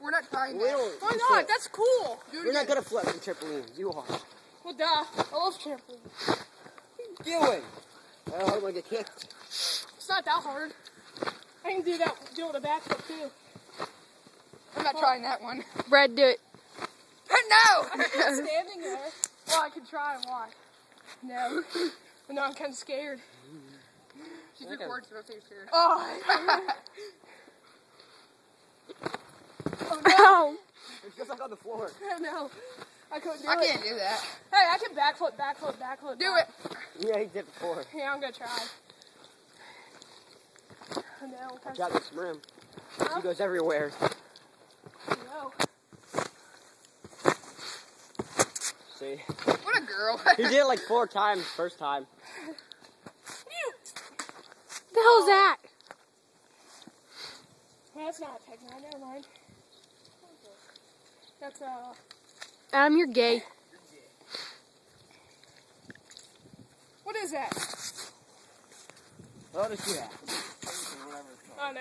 We're not trying We that. don't. Why not? That's cool. We're not gonna flip in trampolines. You are. Well, duh. I love trampoline. Get away. I don't want to get kicked. It's not that hard. I can do it a backflip too. I'm not trying that one. Brad, do it. No! I'm standing there. Well, I can try and watch. No. No, I'm kind of scared. She's recording, so don't say you're scared. Oh. Oh. It's just like on the floor. No. I couldn't do I it. can't do that. Hey, I can backflip. Do it. Yeah, he did before. Yeah, I'm gonna try. No, Watch out this rim. He goes everywhere. no. See? What a girl. He did it like 4 times first time. The hell's that? Well, that's not a techno. Never mind. That's Adam, you're gay. What is that? What does he have? Oh no.